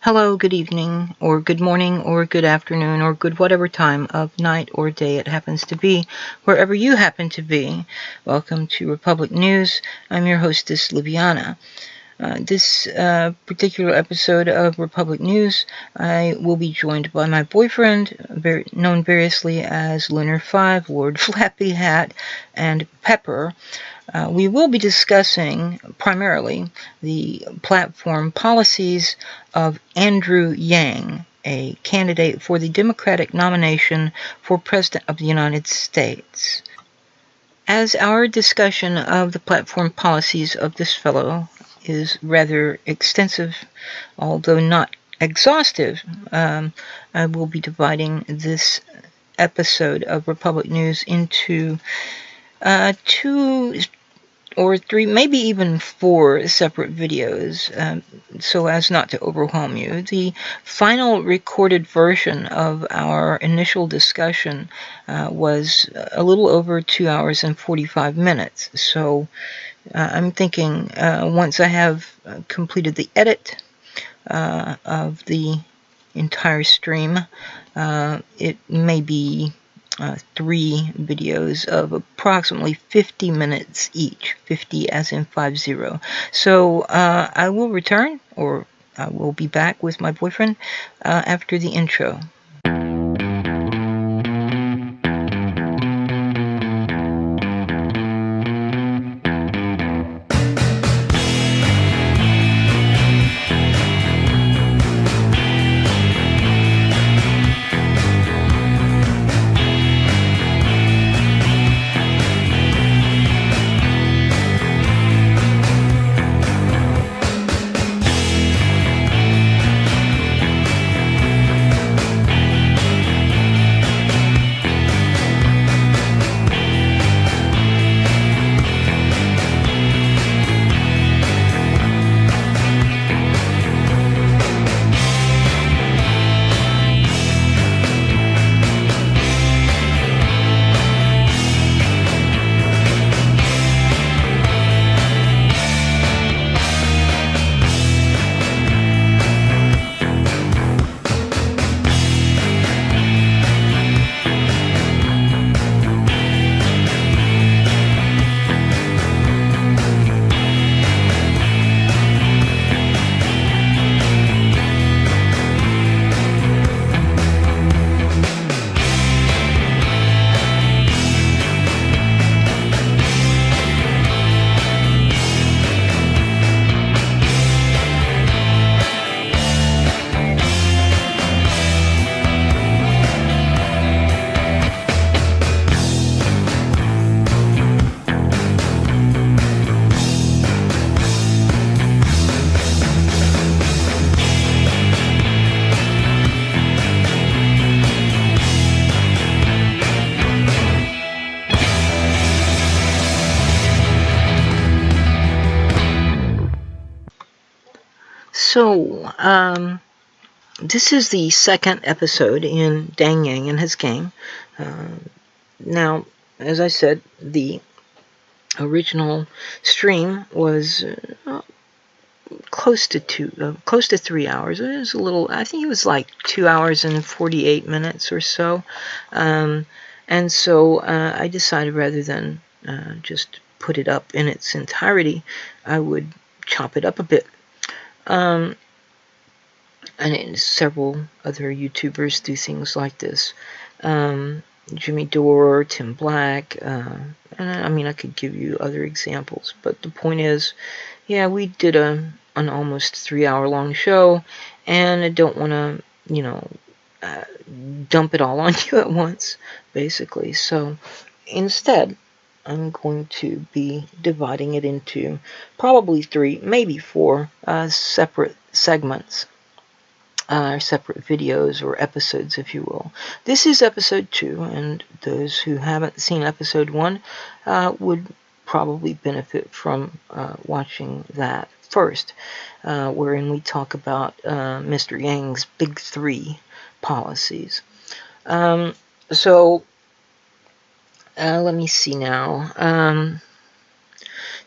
Hello, good evening, or good morning, or good afternoon, or good whatever time of night or day it happens to be, wherever you happen to be. Welcome to Republic News. I'm your hostess, Liviana. This particular episode of Republic News, I will be joined by my boyfriend, known variously as Lunar 5, Lord Flappy Hat, and Pepper. We will be discussing primarily the platform policies of Andrew Yang, a candidate for the Democratic nomination for President of the United States. As our discussion of the platform policies of this fellow is rather extensive, although not exhaustive, I will be dividing this episode of Republic News into 2 or 3, maybe even 4 separate videos, so as not to overwhelm you. The final recorded version of our initial discussion was a little over 2 hours and 45 minutes. So I'm thinking once I have completed the edit of the entire stream, it may be 3 videos of approximately 50 minutes each, 50 as in 50. So I will return, or I will be back with my boyfriend after the intro. So, this is the second episode in Dang Yang and his gang. Now, as I said, the original stream was close to 3 hours. It was a little, I think it was like 2 hours and 48 minutes or so. And so I decided rather than just put it up in its entirety, I would chop it up a bit. And several other YouTubers do things like this. Jimmy Dore, Tim Black, and I mean, I could give you other examples, but the point is, yeah, we did an almost 3-hour-long show, and I don't want to, dump it all on you at once, basically. So instead, I'm going to be dividing it into probably 3, maybe 4 separate segments, separate videos or episodes, if you will. This is episode 2, and those who haven't seen episode 1 would probably benefit from watching that first, wherein we talk about Mr. Yang's Big 3 policies. So let me see now.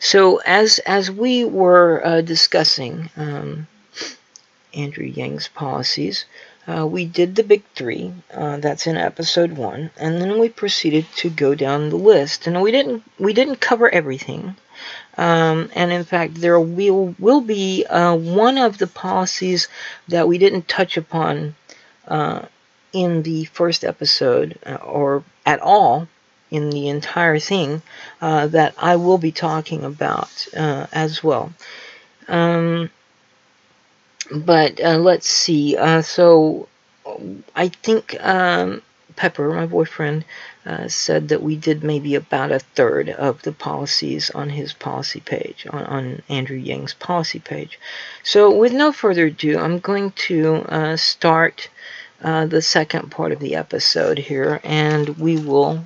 So as we were discussing Andrew Yang's policies. We did the big three. That's in episode 1, and then we proceeded to go down the list. And we didn't cover everything. And in fact, there will be one of the policies that we didn't touch upon in the first episode, or at all in the entire thing, that I will be talking about as well. But let's see. So I think Pepper, my boyfriend, said that we did maybe about a third of the policies on his policy page, on Andrew Yang's policy page. So with no further ado, I'm going to start the second part of the episode here, and we will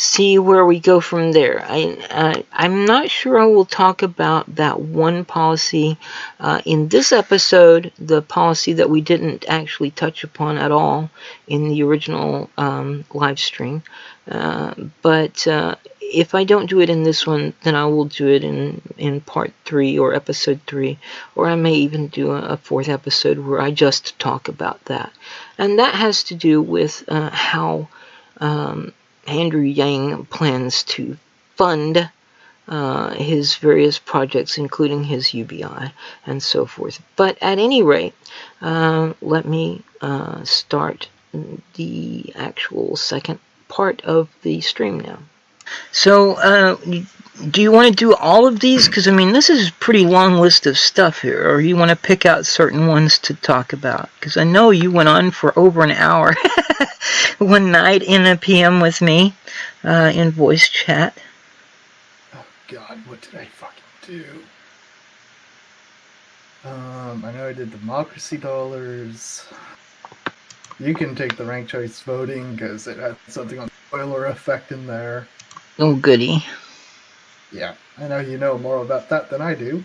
see where we go from there. I'm not sure I will talk about that one policy in this episode, the policy that we didn't actually touch upon at all in the original live stream. But if I don't do it in this one, then I will do it in part 3 or episode 3, or I may even do a 4th episode where I just talk about that. And that has to do with how Andrew Yang plans to fund his various projects, including his UBI and so forth. But at any rate, let me start the actual second part of the stream now. So, do you want to do all of these? Because, I mean, this is a pretty long list of stuff here. Or you want to pick out certain ones to talk about? Because I know you went on for over an hour one night in a PM with me in voice chat. Oh, God, what did I fucking do? I know I did democracy dollars. You can take the ranked choice voting because it had something on the spoiler effect in there. Oh, goody. Yeah, I know you know more about that than I do.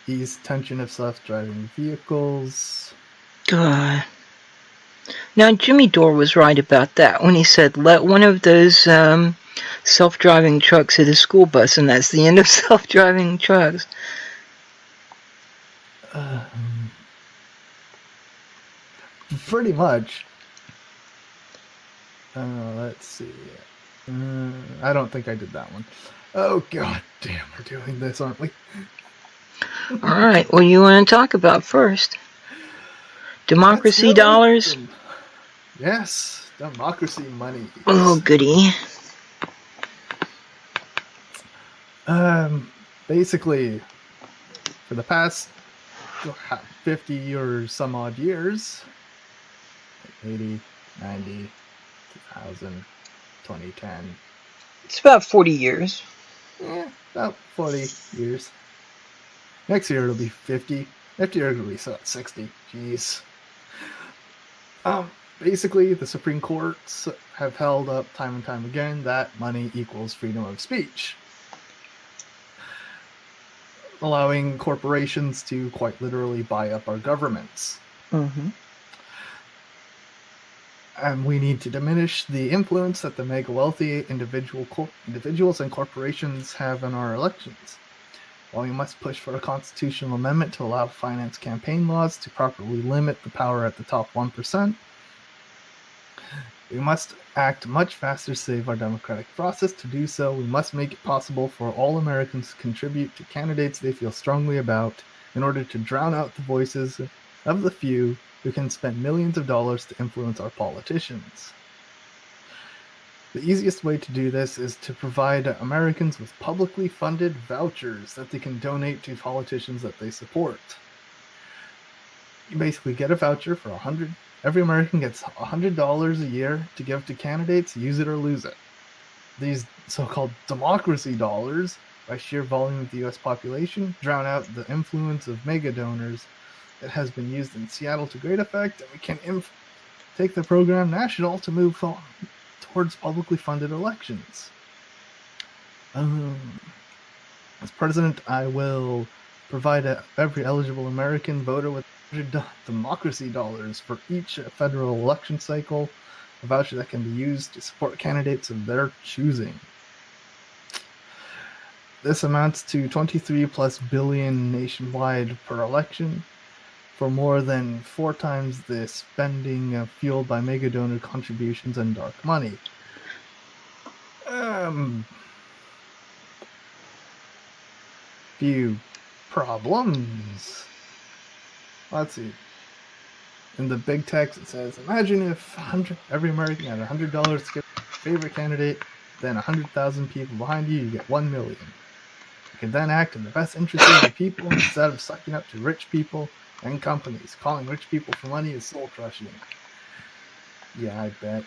Ease tension of self-driving vehicles. God. Now, Jimmy Dore was right about that when he said, let one of those self-driving trucks hit a school bus, and that's the end of self-driving trucks. Pretty much. Let's see. I don't think I did that one. Oh, God damn, we're doing this, aren't we? All right, what do you want to talk about first? Democracy dollars? Yes, democracy money. Oh, goody. Basically, for the past 50 or some odd years, 80, 90, 2000, 2010. It's about 40 years. Yeah, about 40 years. Next year it'll be 50. Next year it'll be 60. Jeez. Basically, the Supreme Courts have held up time and time again that money equals freedom of speech, allowing corporations to quite literally buy up our governments. Mm-hmm. And we need to diminish the influence that the mega wealthy individuals and corporations have in our elections. While we must push for a constitutional amendment to allow finance campaign laws to properly limit the power at the top 1%, we must act much faster to save our democratic process. To do so, we must make it possible for all Americans to contribute to candidates they feel strongly about in order to drown out the voices of the few who can spend millions of dollars to influence our politicians. The easiest way to do this is to provide Americans with publicly funded vouchers that they can donate to politicians that they support. You basically get a voucher for every American gets $100 a year to give to candidates, use it or lose it. These so-called democracy dollars, by sheer volume of the US population, drown out the influence of mega donors. It has been used in Seattle to great effect, and we can take the program national to move towards publicly funded elections. As president, I will provide every eligible American voter with democracy dollars for each federal election cycle, a voucher that can be used to support candidates of their choosing. This amounts to 23 plus billion nationwide per election, for more than 4 times the spending fueled by mega donor contributions and dark money. Few problems. Let's see. In the big text, it says, imagine if every American had $100 to get a favorite candidate, then 100,000 people behind you, you get 1 million. You can then act in the best interest of the people instead of sucking up to rich people and companies. Calling rich people for money is soul crushing. Yeah, I bet.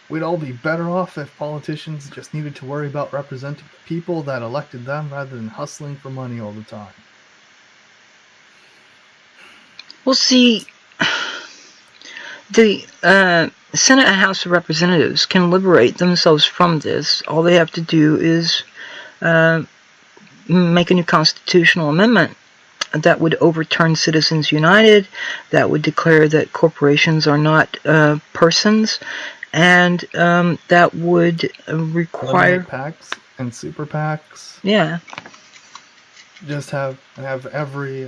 We'd all be better off if politicians just needed to worry about representing the people that elected them rather than hustling for money all the time. Well, see, the Senate and House of Representatives can liberate themselves from this. All they have to do is make a new constitutional amendment that would overturn Citizens United, that would declare that corporations are not persons, and that would require eliminate PACs and super PACs. Yeah. Just have every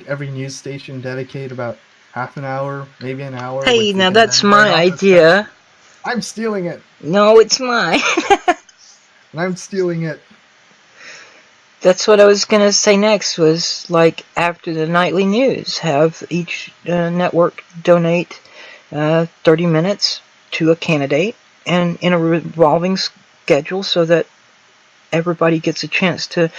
every news station dedicate about half an hour, maybe an hour. Hey, now that's my idea. I'm stealing it. No, it's mine. And I'm stealing it. That's what I was going to say next, was like after the nightly news, have each network donate 30 minutes to a candidate, and in a revolving schedule, so that everybody gets a chance to,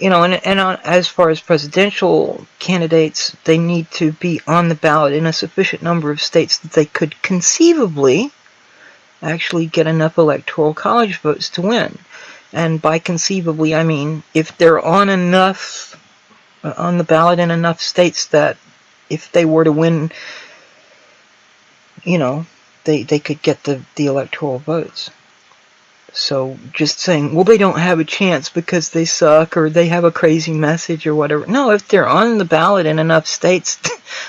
as far as presidential candidates, they need to be on the ballot in a sufficient number of states that they could conceivably actually get enough electoral college votes to win. And by conceivably, I mean if they're on the ballot in enough states that if they were to win, they could get the electoral votes. So just saying, well, they don't have a chance because they suck or they have a crazy message or whatever. No, if they're on the ballot in enough states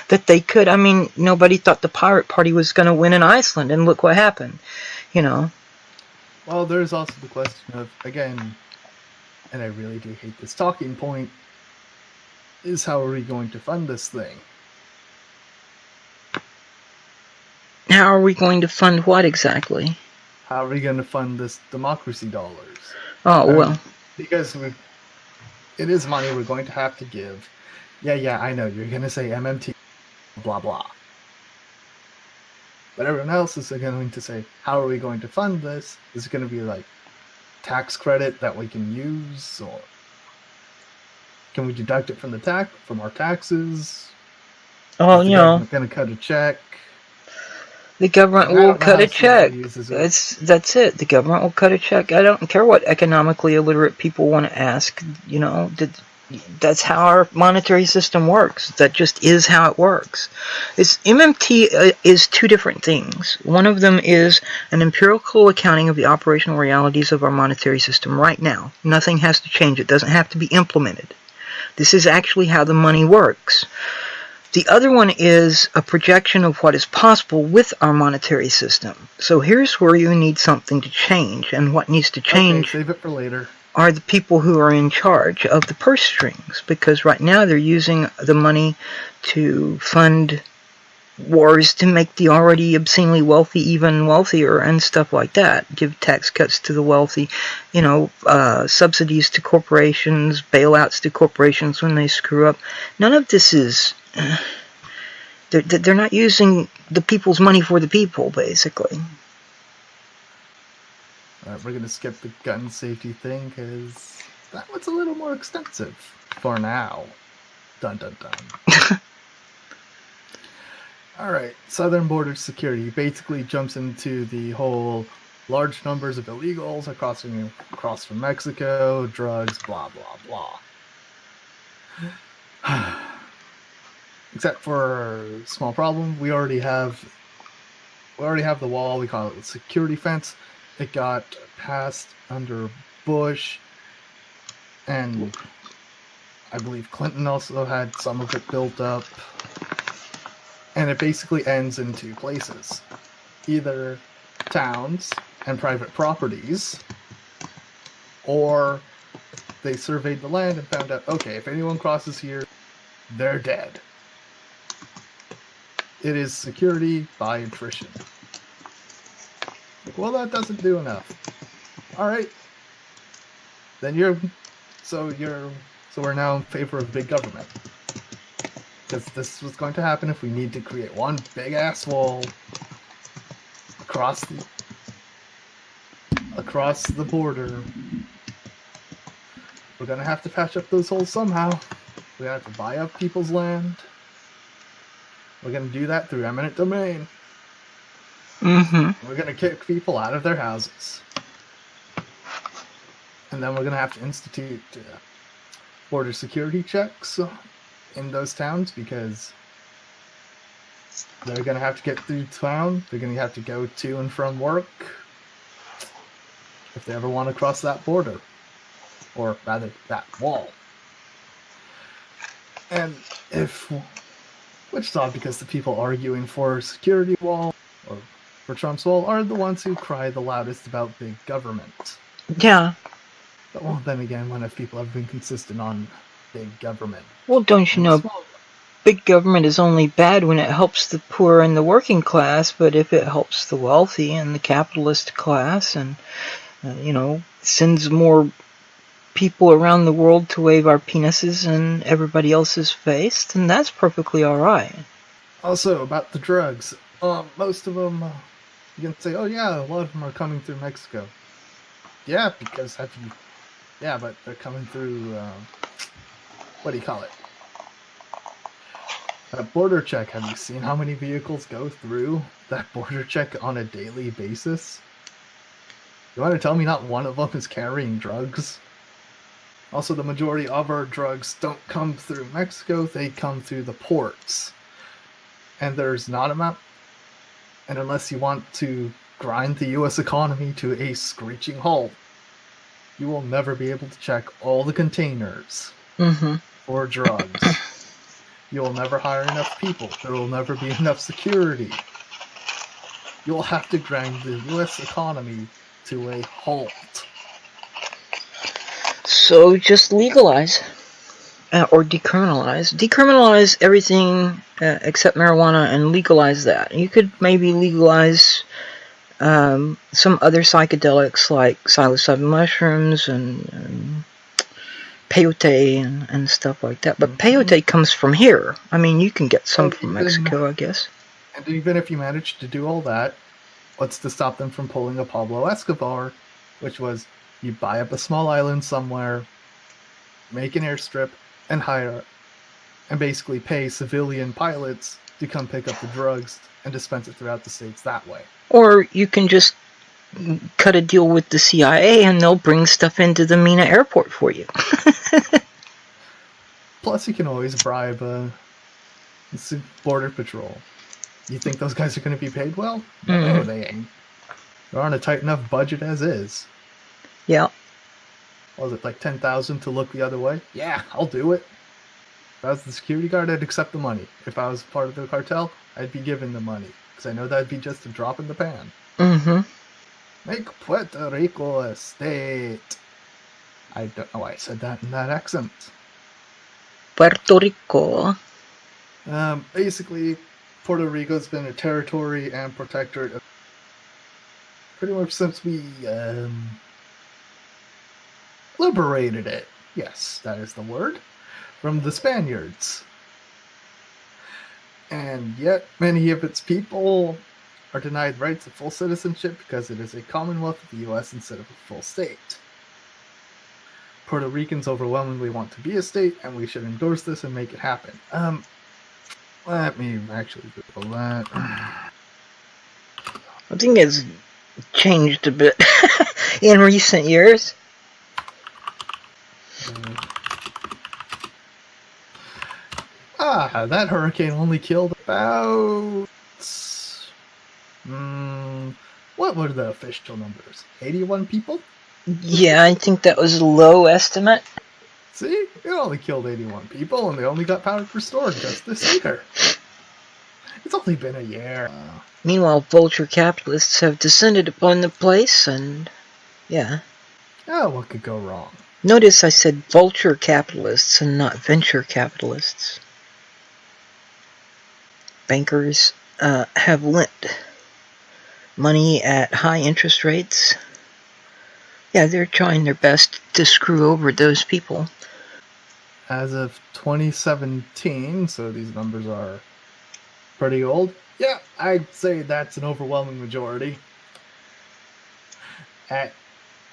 that they could. I mean, nobody thought the Pirate Party was going to win in Iceland, and look what happened, Well, there's also the question of, again, and I really do hate this talking point, is how are we going to fund this thing? How are we going to fund what exactly? How are we going to fund this democracy dollars? Oh, well. Because it is money we're going to have to give. Yeah, I know, you're going to say MMT, blah, blah. But everyone else is going to say, how are we going to fund this? Is it going to be like tax credit that we can use? Or can we deduct it from our taxes? Oh, Is going to cut a check? The government will cut a check. That's it. The government will cut a check. I don't care what economically illiterate people want to ask. That's how our monetary system works. That just is how it works. MMT is two different things. One of them is an empirical accounting of the operational realities of our monetary system right now. Nothing has to change. It doesn't have to be implemented. This is actually how the money works. The other one is a projection of what is possible with our monetary system. So here's where you need something to change, and what needs to change. Okay, save it for later. Are the people who are in charge of the purse strings, because right now they're using the money to fund wars to make the already obscenely wealthy even wealthier and stuff like that. Give tax cuts to the wealthy, subsidies to corporations, bailouts to corporations when they screw up. None of this is... They're not using the people's money for the people, basically. Alright, we're going to skip the gun safety thing, because that one's a little more extensive. For now. Dun dun dun. Alright, Southern Border Security basically jumps into the whole large numbers of illegals across from Mexico, drugs, blah blah blah. Except for a small problem, we already have the wall. We call it the security fence. It got passed under Bush, and I believe Clinton also had some of it built up. And it basically ends in two places: either towns and private properties, or they surveyed the land and found out, okay, if anyone crosses here, they're dead. It is security by attrition. Well, that doesn't do enough. All right. Then we're now in favor of big government. Because this was going to happen if we need to create one big ass wall across the border. We're gonna have to patch up those holes somehow. We're gonna have to buy up people's land. We're gonna do that through eminent domain. Mm-hmm. We're gonna kick people out of their houses. And then we're gonna have to institute border security checks in those towns, because they're gonna have to get through town. They're gonna have to go to and from work if they ever want to cross that border. Or rather, that wall. And which is odd, because the people arguing for security wall or for Trump's wall are the ones who cry the loudest about big government. Yeah. But, well, then again, when have people ever been consistent on big government? Well, don't you know, big government is only bad when it helps the poor and the working class, but if it helps the wealthy and the capitalist class and, sends more people around the world to wave our penises in everybody else's face, then that's perfectly alright. Also, about the drugs, most of them, you can say, oh yeah, a lot of them are coming through Mexico. Yeah, because but they're coming through, what do you call it? A border check. Have you seen how many vehicles go through that border check on a daily basis? You want to tell me not one of them is carrying drugs? Also, the majority of our drugs don't come through Mexico, they come through the ports. And there's not amount. And unless you want to grind the US economy to a screeching halt, you will never be able to check all the containers for drugs. You will never hire enough people. There will never be enough security. You will have to grind the US economy to a halt. So just legalize. Or decriminalize. Decriminalize everything except marijuana and legalize that. You could maybe legalize some other psychedelics like psilocybin mushrooms and peyote and stuff like that. But peyote comes from here. I mean, you can get some from Mexico, I guess. And even if you manage to do all that, what's to stop them from pulling a Pablo Escobar, which was you buy up a small island somewhere, make an airstrip, and basically pay civilian pilots to come pick up the drugs and dispense it throughout the states that way. Or you can just cut a deal with the CIA and they'll bring stuff into the Mina airport for you. Plus, you can always bribe Border Patrol. You think those guys are going to be paid well? No, they ain't. They're on a tight enough budget as is. Yeah. Was it like $10,000 to look the other way? Yeah, I'll do it. If I was the security guard, I'd accept the money. If I was part of the cartel, I'd be given the money. Because I know that'd be just a drop in the pan. Make Puerto Rico a state. I don't know why I said that in that accent. Puerto Rico. Basically, Puerto Rico's been a territory and protectorate pretty much since we liberated it. Yes, that is the word. From the Spaniards. And yet, many of its people are denied rights of full citizenship because it is a commonwealth of the U.S. instead of a full state. Puerto Ricans overwhelmingly want to be a state, and we should endorse this and make it happen. Let me actually Google that. I think it's changed a bit in recent years. That hurricane only killed about... what were the official numbers? 81 people? Yeah, I think that was a low estimate. See? It only killed 81 people, and they only got power restored just this year. It's only been a year. Meanwhile, vulture capitalists have descended upon the place, and... yeah. Oh, what could go wrong? Notice I said vulture capitalists and not venture capitalists. Bankers have lent money at high interest rates. Yeah, they're trying their best to screw over those people. As of 2017, so these numbers are pretty old. Yeah, I'd say that's an overwhelming majority. At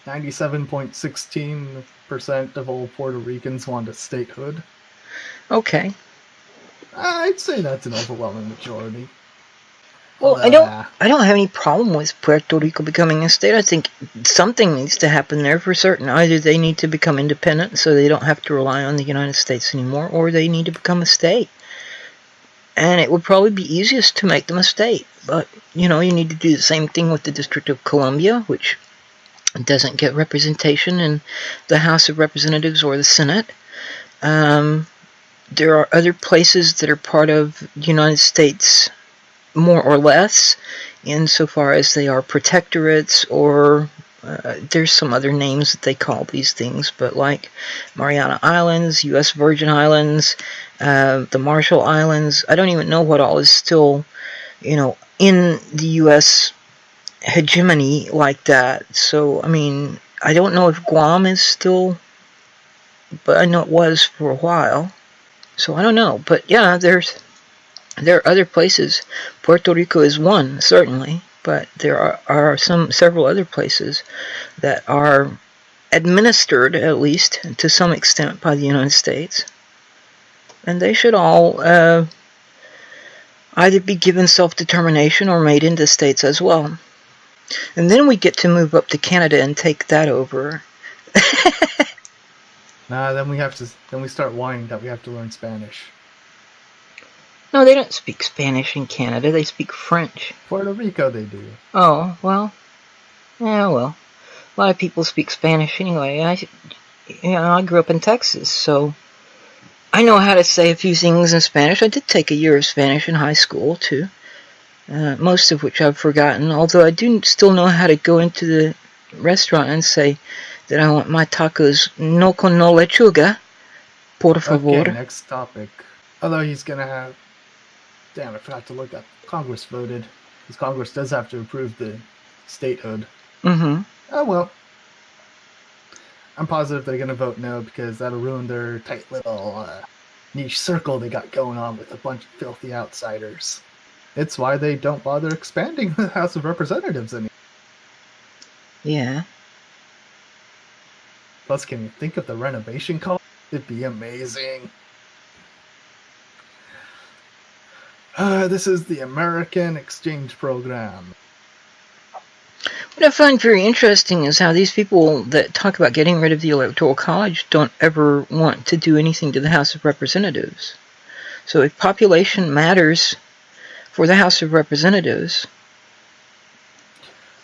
97.16% of all Puerto Ricans want a statehood. Okay. I'd say that's an overwhelming majority. Well, I don't have any problem with Puerto Rico becoming a state. I think something needs to happen there for certain. Either they need to become independent so they don't have to rely on the United States anymore, or they need to become a state. And it would probably be easiest to make them a state. But, you need to do the same thing with the District of Columbia, which doesn't get representation in the House of Representatives or the Senate. There are other places that are part of the United States more or less, insofar as they are protectorates, or there's some other names that they call these things, but like Mariana Islands, U.S. Virgin Islands, the Marshall Islands. I don't even know what all is still, in the U.S. hegemony like that. So, I don't know if Guam is still, but I know it was for a while. So I don't know, but yeah, there are other places. Puerto Rico is one, certainly, but there are several other places that are administered, at least to some extent, by the United States, and they should all either be given self-determination or made into states as well. And then we get to move up to Canada and take that over. Then we start whining that we have to learn Spanish. No, they don't speak Spanish in Canada. They speak French. Puerto Rico, they do. Oh, well. Yeah, well. A lot of people speak Spanish anyway. I grew up in Texas, so I know how to say a few things in Spanish. I did take a year of Spanish in high school, too. Most of which I've forgotten, although I do still know how to go into the restaurant and say that I want my tacos no con no lechuga, por favor. Okay, next topic. Although he's going to have... Damn, I forgot to look up. Congress voted. Because Congress does have to approve the statehood. Mm-hmm. Oh, well. I'm positive they're going to vote no, because that'll ruin their tight little niche circle they got going on with a bunch of filthy outsiders. It's why they don't bother expanding the House of Representatives anymore. Yeah. Plus, can you think of the renovation cost? It'd be amazing. This is the American Exchange Program. What I find very interesting is how these people that talk about getting rid of the Electoral College don't ever want to do anything to the House of Representatives. So if population matters for the House of Representatives...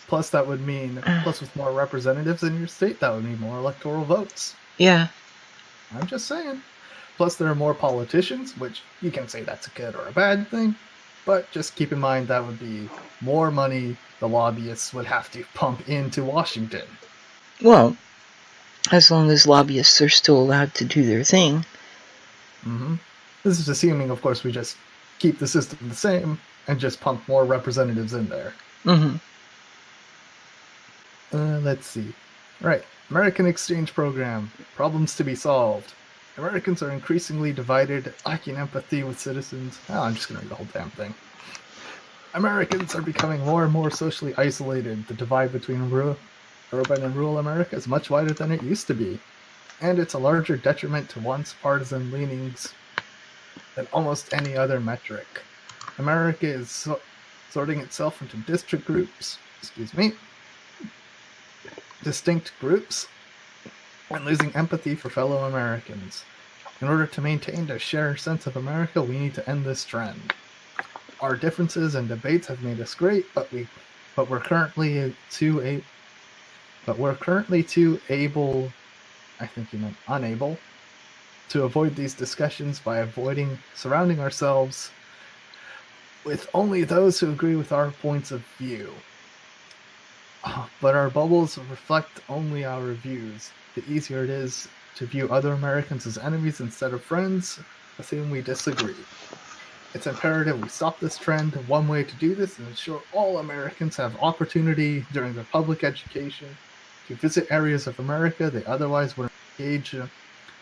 Plus, that would mean, with more representatives in your state, that would mean more electoral votes. Yeah. I'm just saying. Plus, there are more politicians, which you can say that's a good or a bad thing, but just keep in mind that would be more money the lobbyists would have to pump into Washington. Well, as long as lobbyists are still allowed to do their thing. Mm-hmm. This is assuming, of course, we just keep the system the same and just pump more representatives in there. Mm-hmm. Let's see. Right. American Exchange Program. Problems to be solved. Americans are increasingly divided, lacking empathy with citizens. I'm just going to read the whole damn thing. Americans are becoming more and more socially isolated. The divide between urban and rural America is much wider than it used to be. And it's a larger detriment to one's partisan leanings than almost any other metric. America is sorting itself into distinct groups, and losing empathy for fellow Americans. In order to maintain a shared sense of America, we need to end this trend. Our differences and debates have made us great, but we're currently too able, I think he meant unable, to avoid these discussions by surrounding ourselves with only those who agree with our points of view. But our bubbles reflect only our views. The easier it is to view other Americans as enemies instead of friends, assume we disagree. It's imperative we stop this trend. One way to do this is ensure all Americans have opportunity during their public education to visit areas of America they otherwise wouldn't engage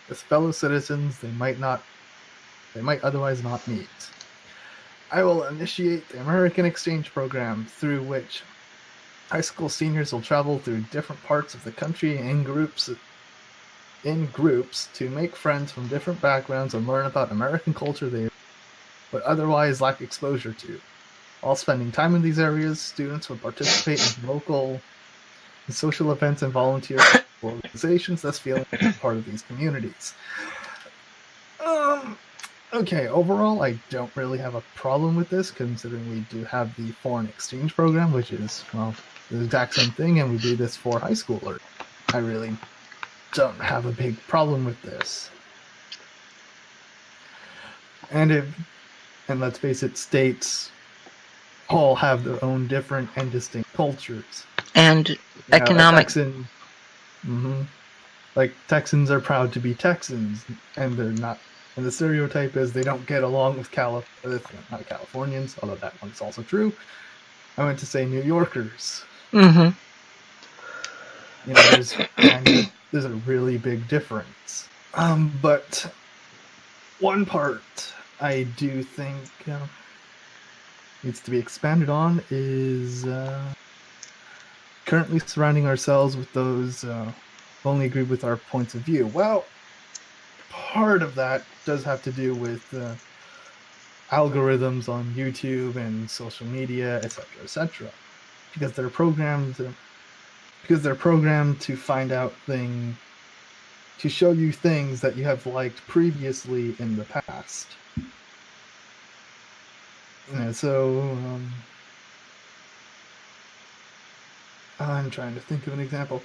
as fellow citizens they might otherwise not meet. I will initiate the American Exchange Program, through which high school seniors will travel through different parts of the country in groups to make friends from different backgrounds and learn about American culture they would otherwise lack exposure to. While spending time in these areas, students would participate in local social events and volunteer organizations, thus feeling part of these communities. Okay, overall, I don't really have a problem with this, considering we do have the foreign exchange program, which is, well, the exact same thing, and we do this for high schoolers. I really don't have a big problem with this. And let's face it, states all have their own different and distinct cultures. And economic. Like, Texans are proud to be Texans, and they're not. And the stereotype is they don't get along with not Californians, although that one's also true. I meant to say New Yorkers. Mm-hmm. You know, there's a really big difference. But one part I do think needs to be expanded on is currently surrounding ourselves with those who only agree with our points of view. Well, part of that does have to do with algorithms on YouTube and social media, etc., because they're programmed to find out to show you things that you have liked previously in the past. So I'm trying to think of an example.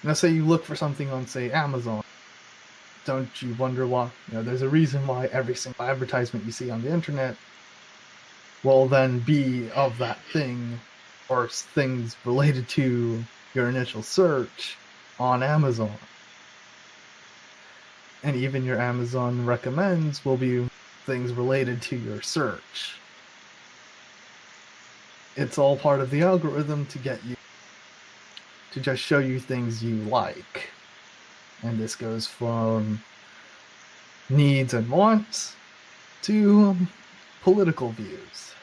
Now, say you look for something on, say, Amazon. Don't you wonder why? There's a reason why every single advertisement you see on the internet will then be of that thing, or things related to your initial search on Amazon. And even your Amazon recommends will be things related to your search. It's all part of the algorithm to get you to just show you things you like. And this goes from needs and wants to political views,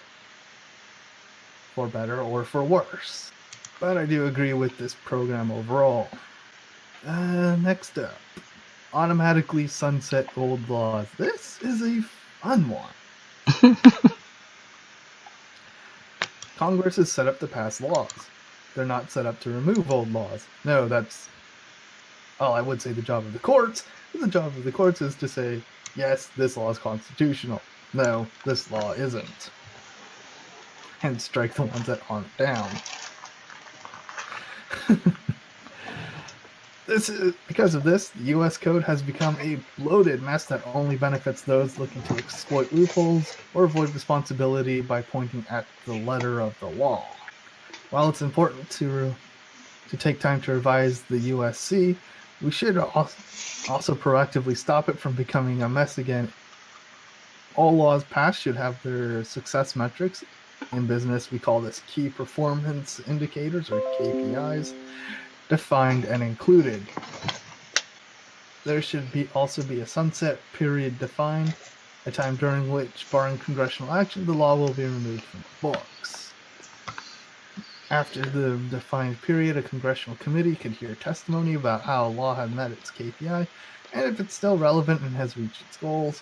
for better or for worse. But I do agree with this program overall. Next up, automatically sunset old laws. This is a fun one. Congress is set up to pass laws. They're not set up to remove old laws. No, I would say the job of the courts. The job of the courts is to say, yes, this law is constitutional. No, this law isn't. And strike the ones that aren't down. Because of this, the U.S. Code has become a bloated mess that only benefits those looking to exploit loopholes or avoid responsibility by pointing at the letter of the law. While it's important to take time to revise the USC, we should also proactively stop it from becoming a mess again. All laws passed should have their success metrics. In business, we call this key performance indicators, or KPIs, defined and included. There should also be a sunset period defined, a time during which, barring congressional action, the law will be removed from the books. After the defined period, a congressional committee could hear testimony about how a law had met its KPI, and if it's still relevant and has reached its goals,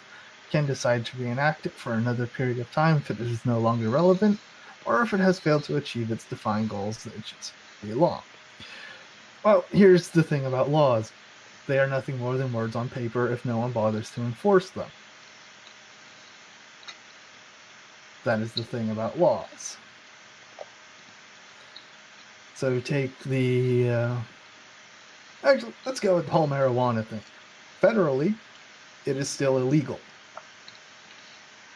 can decide to reenact it for another period of time if it is no longer relevant, or if it has failed to achieve its defined goals, that it should be law. Well, here's the thing about laws. They are nothing more than words on paper if no one bothers to enforce them. That is the thing about laws. So take actually, let's go with the whole marijuana thing. Federally, it is still illegal.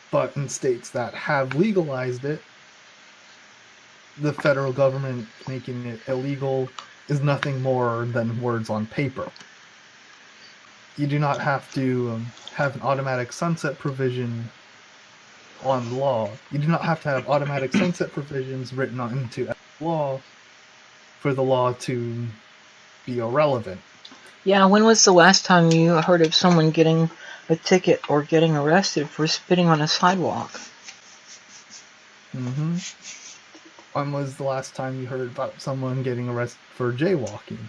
But in states that have legalized it, the federal government making it illegal is nothing more than words on paper. You do not have to have an automatic sunset provision on law. You do not have to have automatic sunset provisions written into law for the law to be irrelevant. Yeah, when was the last time you heard of someone getting a ticket or getting arrested for spitting on a sidewalk? Mm-hmm. When was the last time you heard about someone getting arrested for jaywalking?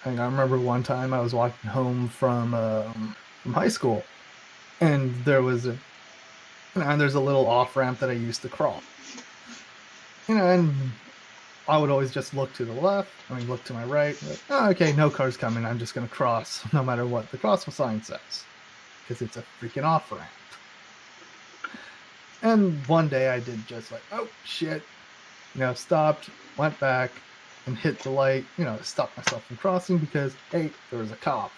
I remember one time I was walking home from high school, and there's a little off ramp that I used to cross. And I would always just look to the left, look to my right. Like, oh, okay, no car's coming. I'm just going to cross no matter what the cross sign says, because it's a freaking off ramp. And one day I did just like, oh shit, stopped, went back, and hit the light, stopped myself from crossing because, hey, there was a cop,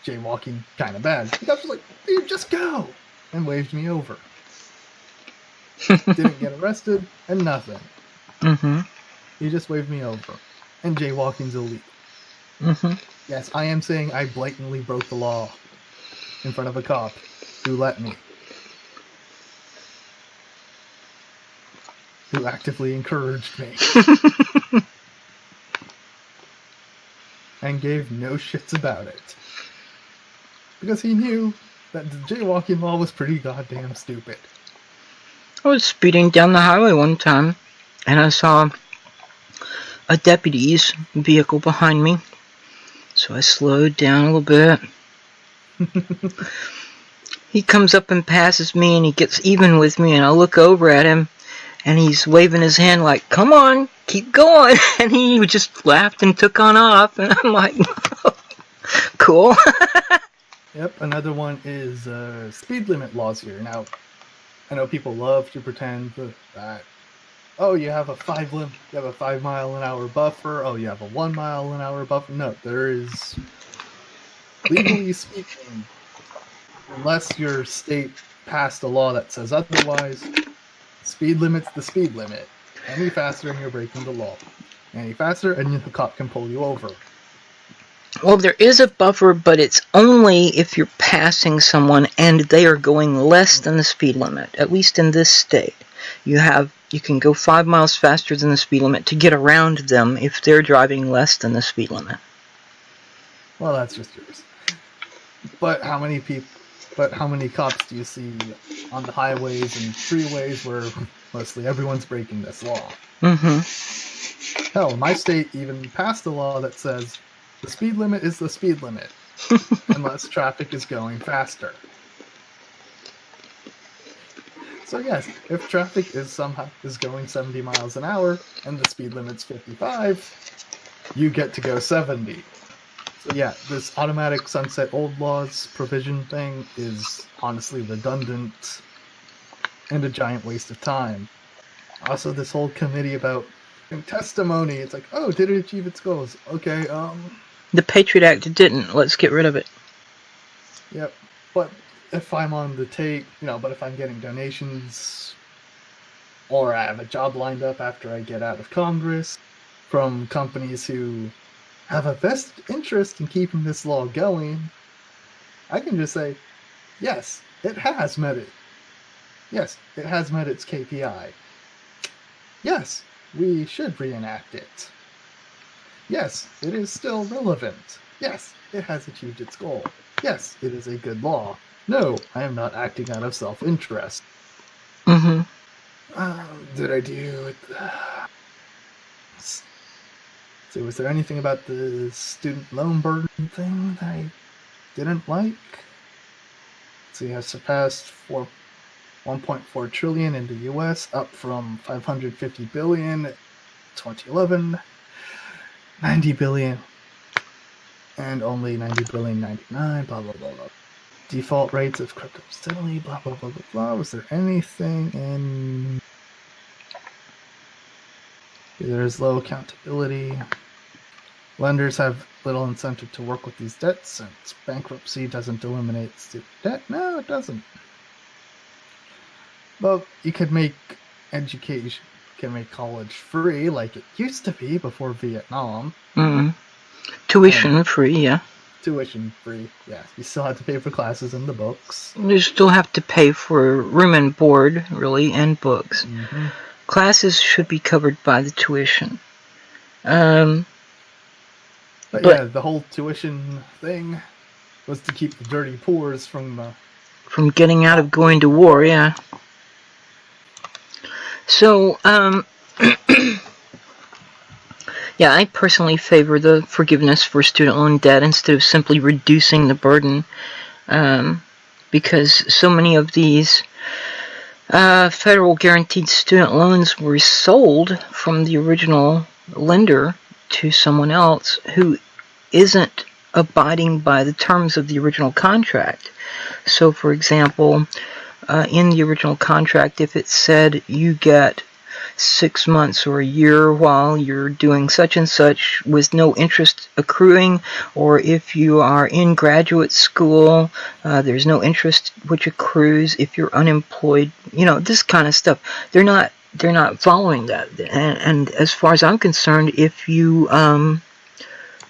jaywalking kind of bad. The cop was like, dude, just go, and waved me over. Didn't get arrested, and nothing. Mm-hmm. He just waved me over. And jaywalking's illegal. Mm-hmm. Yes, I am saying I blatantly broke the law in front of a cop who let me. Who actively encouraged me. And gave no shits about it. Because he knew that the jaywalking law was pretty goddamn stupid. I was speeding down the highway one time, and I saw a deputy's vehicle behind me. So I slowed down a little bit. He comes up and passes me, and he gets even with me, and I look over at him, and he's waving his hand like, come on, keep going. And he just laughed and took on off, and I'm like, cool. Yep, another one is speed limit laws here. Now, I know people love to pretend that, oh, you have a 5 mile an hour buffer. Oh, you have a 1 mile an hour buffer. No, there is, legally speaking, unless your state passed a law that says otherwise, speed limit's the speed limit. Any faster and you're breaking the law. Any faster and the cop can pull you over. Well, there is a buffer, but it's only if you're passing someone and they are going less than the speed limit, at least in this state. You can go 5 miles faster than the speed limit to get around them if they're driving less than the speed limit. Well, that's just yours. But how many cops do you see on the highways and freeways where mostly everyone's breaking this law? Mm-hmm. Hell, my state even passed a law that says the speed limit is the speed limit, unless traffic is going faster. So yes, if traffic is going 70 miles an hour and the speed limit's 55, you get to go 70. So yeah, this automatic sunset old laws provision thing is honestly redundant and a giant waste of time. Also, this whole committee about testimony, it's like, oh, did it achieve its goals? Okay, The Patriot Act didn't. Let's get rid of it. Yep, but if I'm on the tape, if I'm getting donations or I have a job lined up after I get out of Congress from companies who have a vested interest in keeping this law going, I can just say, yes, it has met it. Yes, it has met its KPI. Yes, we should reenact it. Yes, it is still relevant. Yes, it has achieved its goal. Yes, it is a good law. No, I am not acting out of self-interest. Mm-hmm. Did I do it? So was there anything about the student loan burden thing that I didn't like? So you have surpassed 1.4 trillion in the US, up from 550 billion in 2011, 90 billion, and only 90 billion 99, blah blah blah blah. Default rates of crypto steadily, blah blah blah blah blah. Was there anything in? There is low accountability. Lenders have little incentive to work with these debts since bankruptcy doesn't eliminate student debt. No, it doesn't. Well, you could make education can make college free like it used to be before Vietnam. Tuition free, yeah. Tuition free, yes. You still have to pay for classes and the books. You still have to pay for room and board, really, and books. Classes should be covered by the tuition. But yeah, the whole tuition thing was to keep the dirty poors from getting out of going to war, yeah. So, yeah, I personally favor the forgiveness for student loan debt instead of simply reducing the burden, because so many of these federal guaranteed student loans were sold from the original lender to someone else who isn't abiding by the terms of the original contract. So, for example, in the original contract, if it said you get 6 months or a year while you're doing such and such with no interest accruing, or if you are in graduate school, there's no interest which accrues if you're unemployed, this kind of stuff. They're not following that. And as far as I'm concerned, if you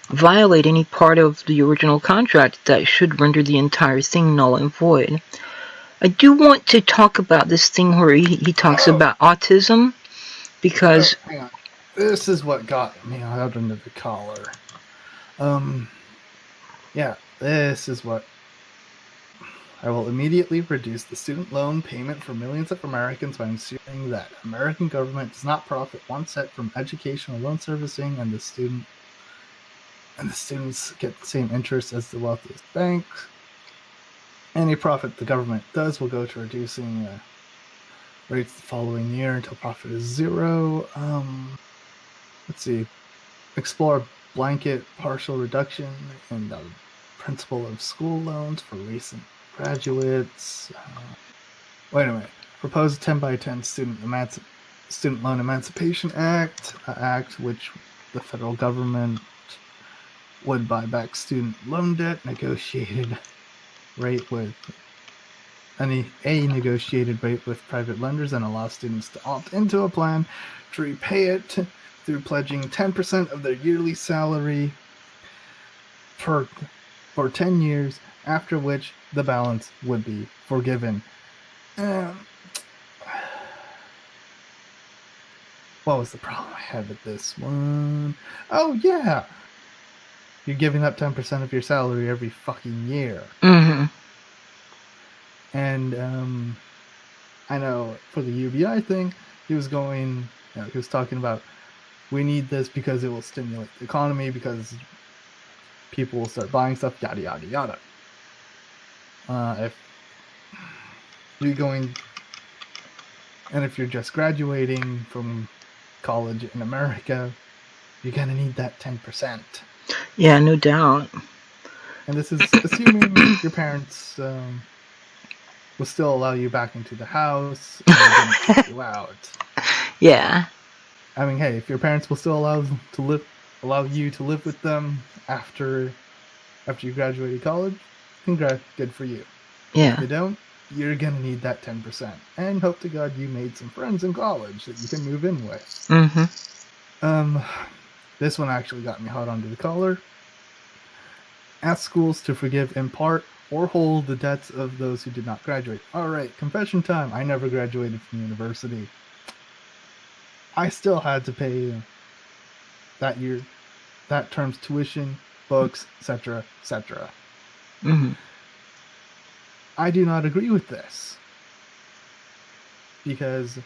violate any part of the original contract, that should render the entire thing null and void. I do want to talk about this thing where he talks about autism, because hang on. This is what got me out under the collar. Yeah, this is what I will immediately reduce the student loan payment for millions of Americans by ensuring that American government does not profit 1 cent from educational loan servicing, and the students get the same interest as the wealthiest banks. Any profit the government does will go to reducing rates the following year until profit is zero. Let's see. Explore blanket partial reduction in the principal of school loans for recent graduates. Wait a minute. Propose a 10 by 10 student loan emancipation act, which the federal government would buy back student loan debt, negotiated rate with negotiated rate with private lenders, and allow students to opt into a plan to repay it through pledging 10% of their yearly salary for 10 years, after which the balance would be forgiven. What was the problem I had with this one? Oh, yeah! You're giving up 10% of your salary every fucking year. And I know for the UBI thing, he was talking about, we need this because it will stimulate the economy, because people will start buying stuff, yada yada yada. If you're just graduating from college in America, you're gonna need that 10%. Yeah, no doubt. And this is assuming your parents will still allow you back into the house and they're gonna kick you out. Yeah. I mean, hey, if your parents will still allow you to live with them after you graduated college, good for you. Yeah. If they don't, you're gonna need that 10%, and hope to God you made some friends in college that you can move in with. This one actually got me hot under the collar. Ask schools to forgive in part or hold the debts of those who did not graduate. Alright, confession time. I never graduated from university. I still had to pay that term's tuition, books, etc., etc. I do not agree with this, because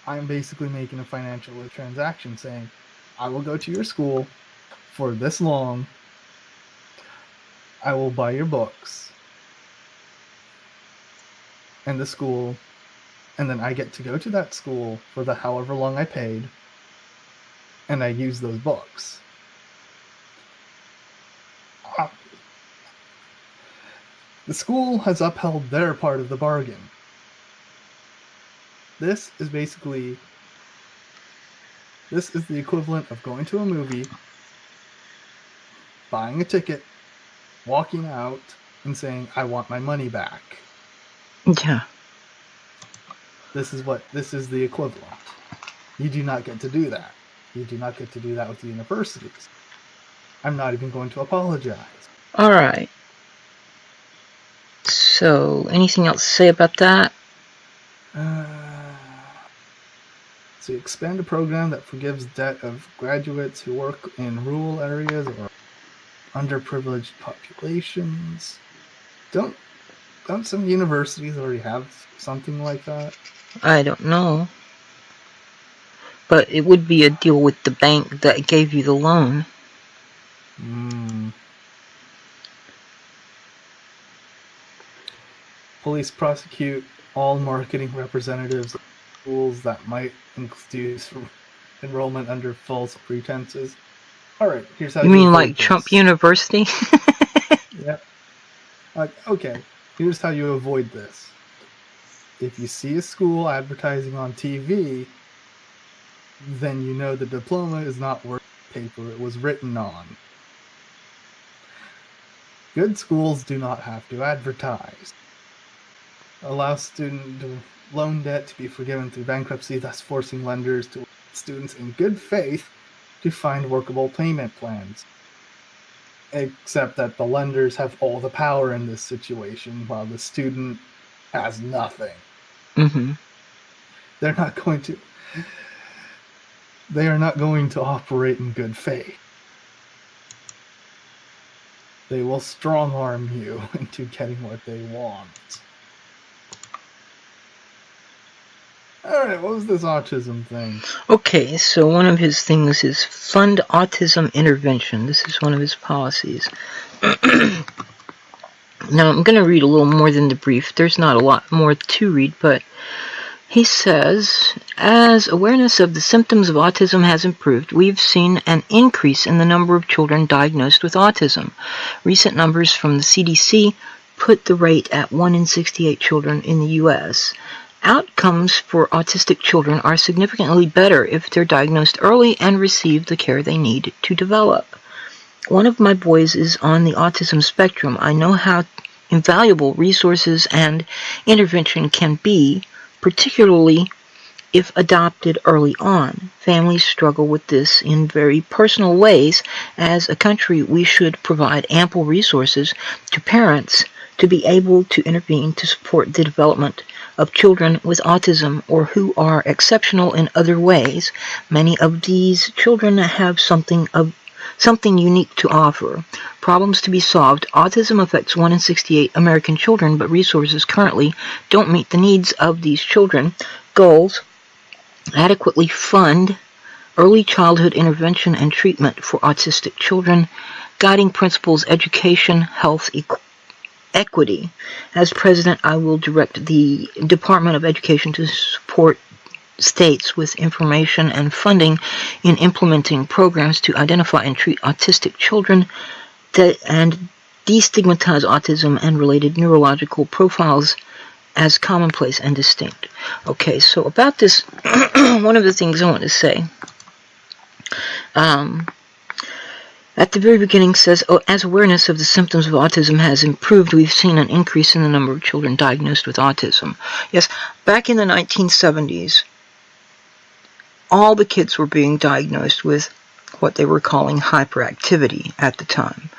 I'm basically making a financial transaction saying, I will go to your school for this long, I will buy your books and the school, and then I get to go to that school for the however long I paid, and I use those books. The school has upheld their part of the bargain. This is the equivalent of going to a movie, buying a ticket, walking out, and saying, I want my money back. Yeah. This is the equivalent. You do not get to do that. You do not get to do that with the universities. I'm not even going to apologize. All right. So, anything else to say about that? So expand a program that forgives debt of graduates who work in rural areas or underprivileged populations. Don't some universities already have something like that? I don't know. But it would be a deal with the bank that gave you the loan. Police prosecute all marketing representatives of schools that might induce enrollment under false pretenses. Alright, here's how you mean like this. Trump University? Yep. Okay, here's how you avoid this. If you see a school advertising on TV, then you know the diploma is not worth the paper it was written on. Good schools do not have to advertise. Allow student loan debt to be forgiven through bankruptcy, thus forcing lenders to students in good faith to find workable payment plans. Except that the lenders have all the power in this situation, while the student has nothing. Mm-hmm. They are not going to operate in good faith. They will strong-arm you into getting what they want. Alright, what was this autism thing? Okay, so one of his things is fund autism intervention. This is one of his policies. Now, I'm going to read a little more than the brief. There's not a lot more to read, but he says, as awareness of the symptoms of autism has improved, we've seen an increase in the number of children diagnosed with autism. Recent numbers from the CDC put the rate at 1 in 68 children in the U.S. Outcomes for autistic children are significantly better if they're diagnosed early and receive the care they need to develop. One of my boys is on the autism spectrum. I know how invaluable resources and intervention can be, particularly if adopted early on. Families struggle with this in very personal ways. As a country, we should provide ample resources to parents to be able to intervene to support the development of children with autism or who are exceptional in other ways. Many of these children have something unique to offer. Problems to be solved. Autism affects 1 in 68 American children, but resources currently don't meet the needs of these children. Goals: adequately fund early childhood intervention and treatment for autistic children. Guiding principles: education, health, equity. As president, I will direct the Department of Education to support states with information and funding in implementing programs to identify and treat autistic children and destigmatize autism and related neurological profiles as commonplace and distinct. Okay, so about this, one of the things I want to say, at the very beginning says, as awareness of the symptoms of autism has improved, we've seen an increase in the number of children diagnosed with autism. Yes, back in the 1970s, all the kids were being diagnosed with what they were calling hyperactivity at the time.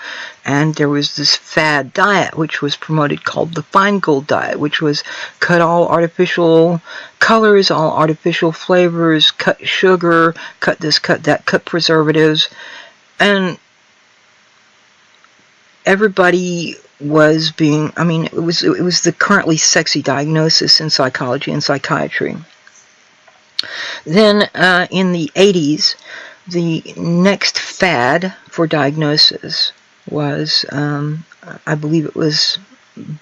And there was this fad diet which was promoted called the Feingold diet, which was cut all artificial colors, all artificial flavors, cut sugar, cut this, cut that, cut preservatives. And everybody was being, it was the currently sexy diagnosis in psychology and psychiatry. Then in the 80s, the next fad for diagnosis was, I believe it was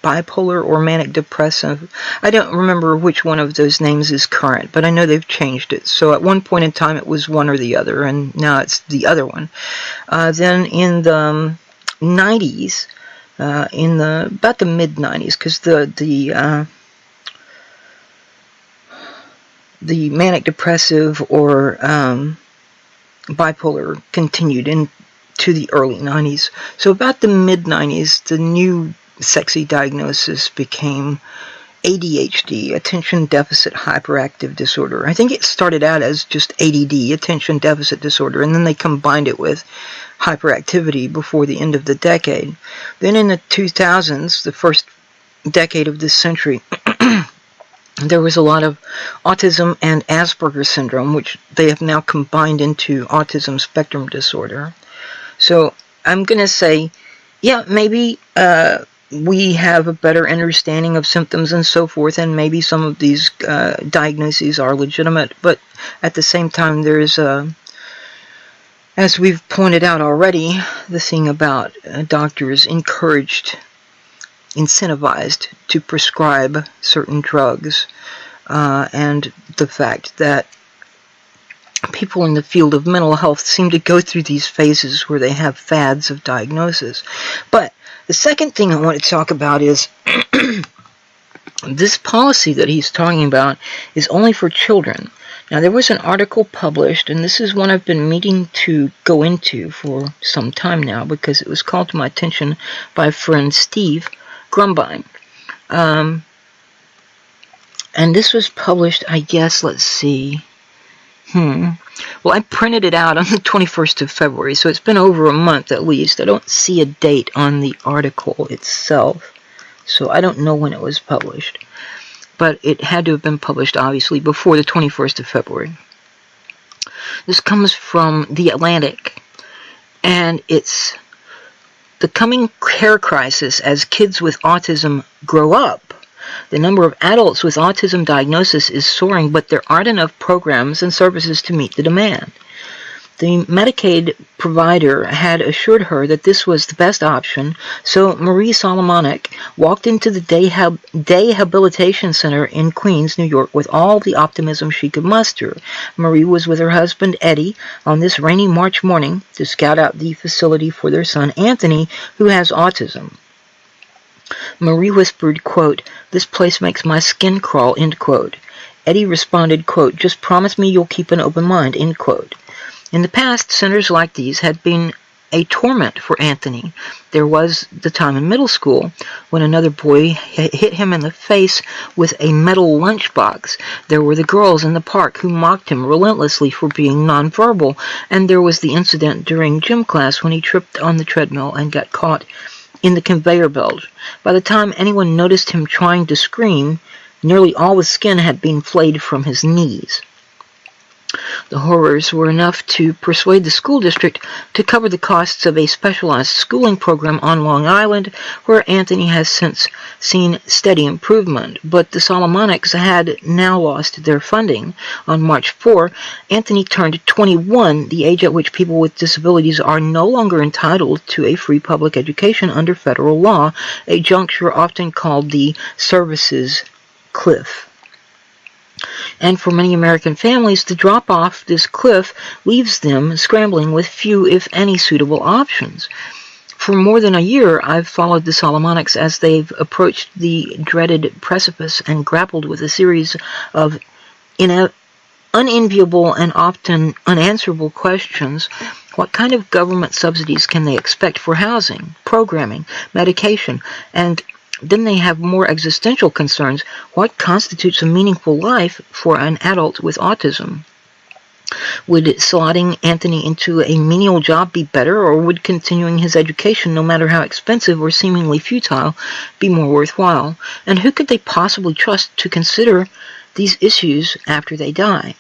bipolar or manic depressive. I don't remember which one of those names is current, but I know they've changed it. So at one point in time it was one or the other, and now it's the other one. Then in the 90s, about the mid-90s, because the manic depressive or bipolar continued into the early 90s. So about the mid-90s, the new sexy diagnosis became ADHD, Attention Deficit Hyperactive Disorder. I think it started out as just ADD, Attention Deficit Disorder, and then they combined it with hyperactivity before the end of the decade. Then in the 2000s, the first decade of this century, there was a lot of autism and Asperger's syndrome, which they have now combined into autism spectrum disorder. So I'm going to say, yeah, maybe we have a better understanding of symptoms and so forth, and maybe some of these diagnoses are legitimate, but at the same time, there's as we've pointed out already, the thing about doctors incentivized to prescribe certain drugs, and the fact that people in the field of mental health seem to go through these phases where they have fads of diagnosis. But the second thing I want to talk about is this policy that he's talking about is only for children. Now, there was an article published, and this is one I've been meaning to go into for some time now because it was called to my attention by a friend, Steve Grumbine. And this was published, I guess, let's see. Well, I printed it out on the 21st of February, so it's been over a month at least. I don't see a date on the article itself, so I don't know when it was published. But it had to have been published, obviously, before the 21st of February. This comes from The Atlantic, and it's the coming care crisis as kids with autism grow up. The number of adults with autism diagnosis is soaring, but there aren't enough programs and services to meet the demand. The Medicaid provider had assured her that this was the best option, so Marie Solomonic walked into the day habilitation center in Queens, New York, with all the optimism she could muster. Marie was with her husband, Eddie, on this rainy March morning to scout out the facility for their son, Anthony, who has autism. Marie whispered, quote, "This place makes my skin crawl," end quote. Eddie responded, quote, "Just promise me you'll keep an open mind," end quote. In the past, centers like these had been a torment for Anthony. There was the time in middle school when another boy hit him in the face with a metal lunchbox. There were the girls in the park who mocked him relentlessly for being nonverbal, and there was the incident during gym class when he tripped on the treadmill and got caught in the conveyor belt. By the time anyone noticed him trying to scream, nearly all the skin had been flayed from his knees. The horrors were enough to persuade the school district to cover the costs of a specialized schooling program on Long Island, where Anthony has since seen steady improvement. But the Solomonics had now lost their funding. On March 4, Anthony turned 21, the age at which people with disabilities are no longer entitled to a free public education under federal law, a juncture often called the services cliff. And for many American families, to drop off this cliff leaves them scrambling with few, if any, suitable options. For more than a year, I've followed the Solomonics as they've approached the dreaded precipice and grappled with a series of unenviable and often unanswerable questions. What kind of government subsidies can they expect for housing, programming, medication, and then they have more existential concerns. What constitutes a meaningful life for an adult with autism? Would slotting Anthony into a menial job be better, or would continuing his education, no matter how expensive or seemingly futile, be more worthwhile? And who could they possibly trust to consider these issues after they die?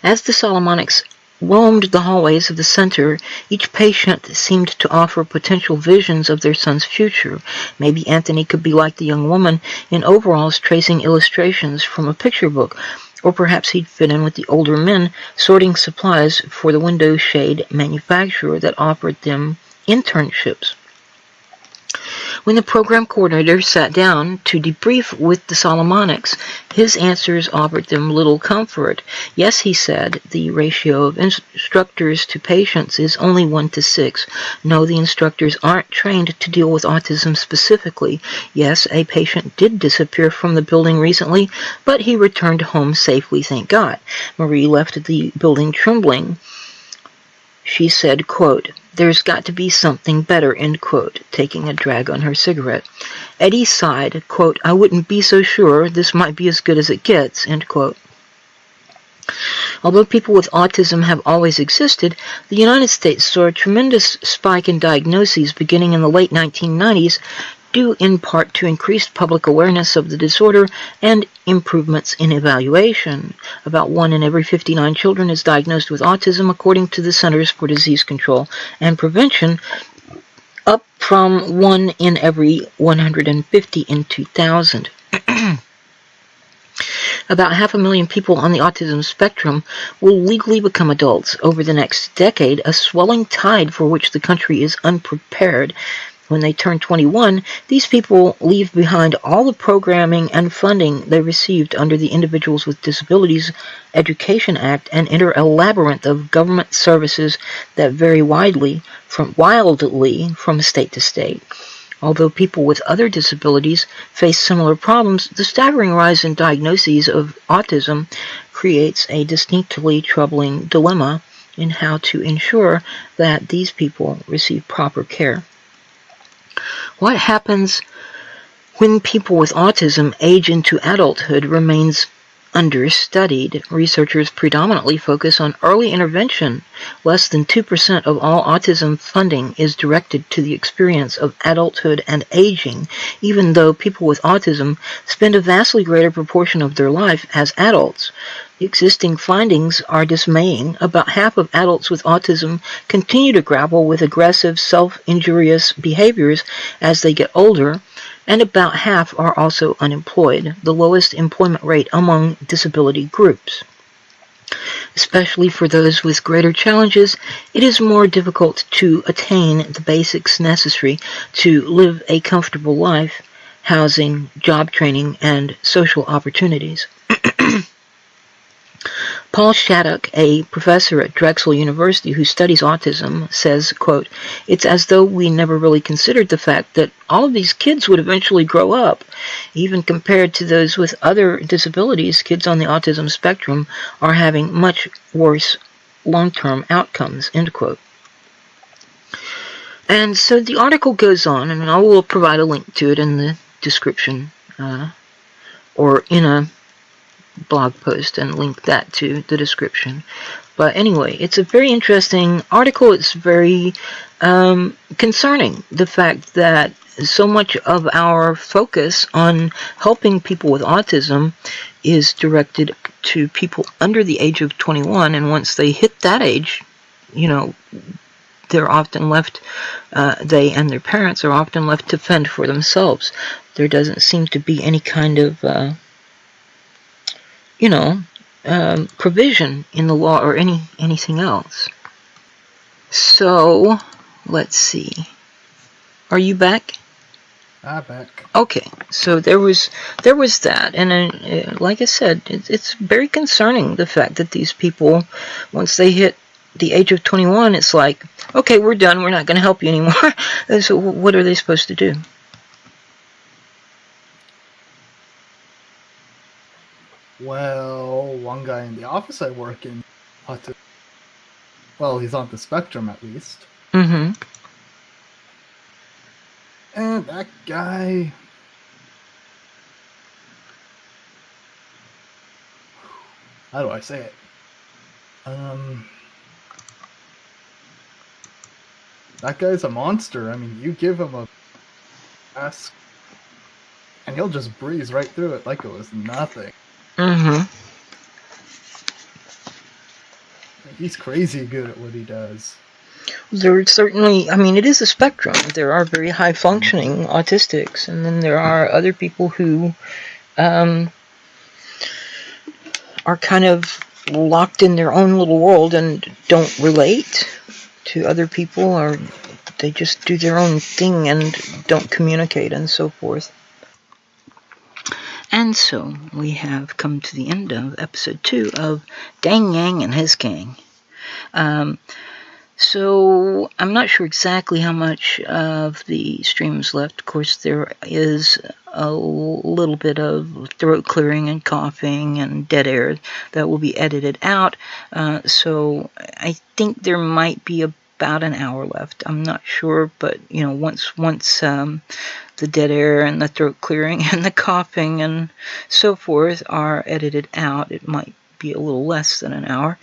As the Solomonics roamed the hallways of the center, each patient seemed to offer potential visions of their son's future. Maybe Anthony could be like the young woman in overalls tracing illustrations from a picture book, or perhaps he'd fit in with the older men sorting supplies for the window shade manufacturer that offered them internships. When the program coordinator sat down to debrief with the Solomonics, his answers offered them little comfort. Yes, he said, the ratio of instructors to patients is only 1 to 6. No, the instructors aren't trained to deal with autism specifically. Yes, a patient did disappear from the building recently, but he returned home safely, thank God. Marie left the building trembling. She said, quote, "There's got to be something better," end quote, taking a drag on her cigarette. Eddie sighed, quote, "I wouldn't be so sure. This might be as good as it gets," end quote. Although people with autism have always existed, the United States saw a tremendous spike in diagnoses beginning in the late 1990s, due in part to increased public awareness of the disorder and improvements in evaluation. About 1 in every 59 children is diagnosed with autism, according to the Centers for Disease Control and Prevention, up from 1 in every 150 in 2000. About 500,000 people on the autism spectrum will legally become adults over the next decade, a swelling tide for which the country is unprepared. When they turn 21, these people leave behind all the programming and funding they received under the Individuals with Disabilities Education Act and enter a labyrinth of government services that vary wildly from state to state. Although people with other disabilities face similar problems, the staggering rise in diagnoses of autism creates a distinctly troubling dilemma in how to ensure that these people receive proper care. What happens when people with autism age into adulthood remains understudied. Researchers predominantly focus on early intervention. Less than 2% of all autism funding is directed to the experience of adulthood and aging, even though people with autism spend a vastly greater proportion of their life as adults. The existing findings are dismaying. About half of adults with autism continue to grapple with aggressive, self-injurious behaviors as they get older, and about half are also unemployed, the lowest employment rate among disability groups. Especially for those with greater challenges, it is more difficult to attain the basics necessary to live a comfortable life, housing, job training, and social opportunities. Paul Shattuck, a professor at Drexel University who studies autism, says, quote, "It's as though we never really considered the fact that all of these kids would eventually grow up. Even compared to those with other disabilities, kids on the autism spectrum are having much worse long-term outcomes," end quote. And so the article goes on, and I will provide a link to it in the description or in a blog post and link that to the description. But anyway, it's a very interesting article. It's very concerning, the fact that so much of our focus on helping people with autism is directed to people under the age of 21, and once they hit that age, they're often left, they and their parents are often left to fend for themselves. There doesn't seem to be any kind of provision in the law or anything else. So, let's see. Are you back? I'm back. Okay, so there was that, and like I said, it's very concerning, the fact that these people, once they hit the age of 21, it's like, okay, we're done, we're not going to help you anymore. And so what are they supposed to do? Well, one guy in the office I work in, he's on the spectrum at least. Mm-hmm. And that guy, how do I say it? That guy's a monster. I mean, you give him a task, and he'll just breeze right through it like it was nothing. Mm-hmm. He's crazy good at what he does. There certainly, it is a spectrum. There are very high-functioning autistics, and then there are other people who are kind of locked in their own little world and don't relate to other people, or they just do their own thing and don't communicate and so forth. And so we have come to the end of episode 2 of Dang Yang and His Gang. So I'm not sure exactly how much of the stream is left. Of course, there is a little bit of throat clearing and coughing and dead air that will be edited out. So I think there might be about an hour left. I'm not sure, but once the dead air and the throat clearing and the coughing and so forth are edited out, it might be a little less than an hour.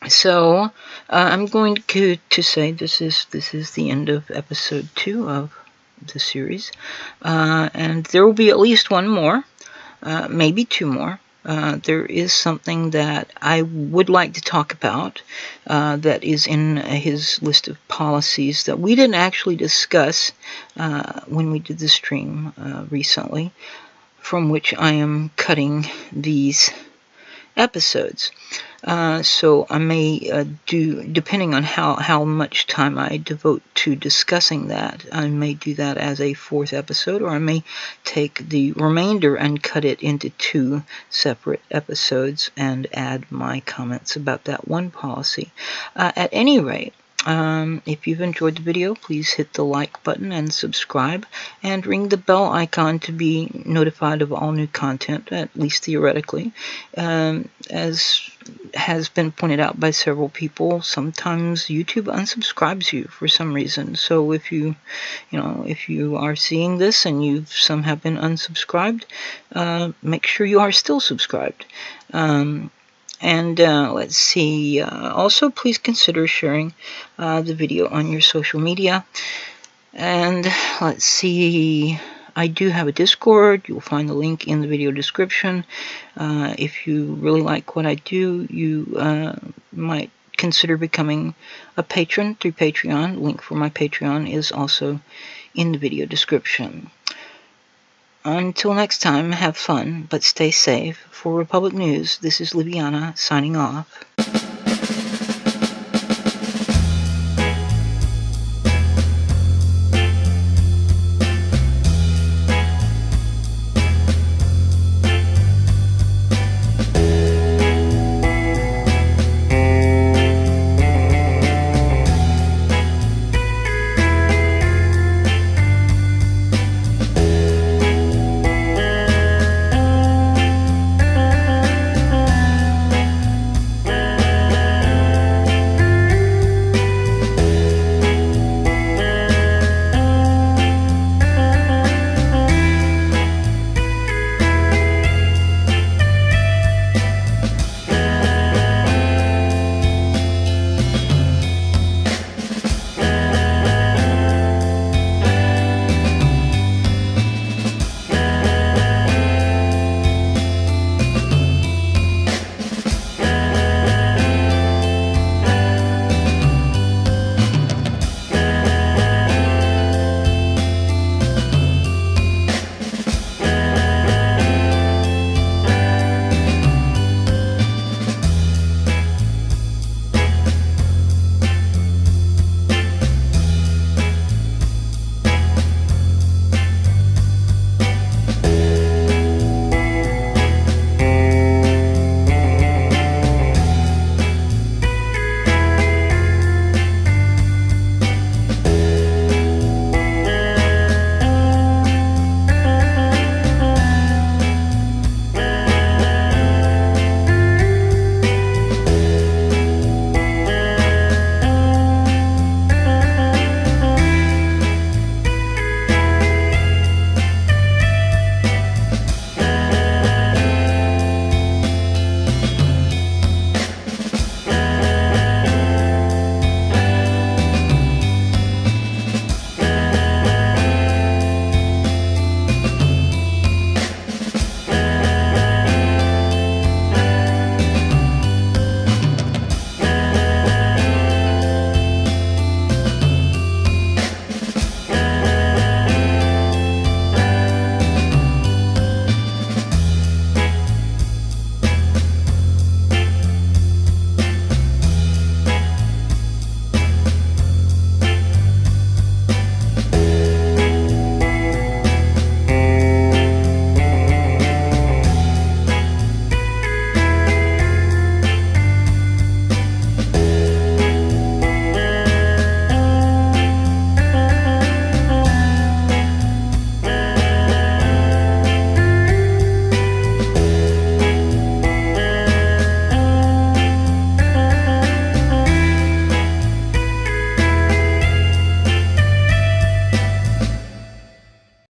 So I'm going to say this is the end of episode 2 of the series, and there will be at least one more, maybe 2 more. There is something that I would like to talk about that is in his list of policies that we didn't actually discuss when we did the stream recently, from which I am cutting these episodes. So I may do, depending on how much time I devote to discussing that, I may do that as a 4th episode, or I may take the remainder and cut it into 2 separate episodes and add my comments about that one policy. At any rate, if you've enjoyed the video, please hit the like button and subscribe, and ring the bell icon to be notified of all new content, at least theoretically. As has been pointed out by several people, sometimes YouTube unsubscribes you for some reason. So if you are seeing this and you've somehow been unsubscribed, make sure you are still subscribed. And let's see, also please consider sharing the video on your social media. And let's see, I do have a Discord. You'll find the link in the video description. If you really like what I do, you might consider becoming a patron through Patreon. Link for my Patreon is also in the video description. Until next time, have fun, but stay safe. For Republic News, this is Libiana signing off.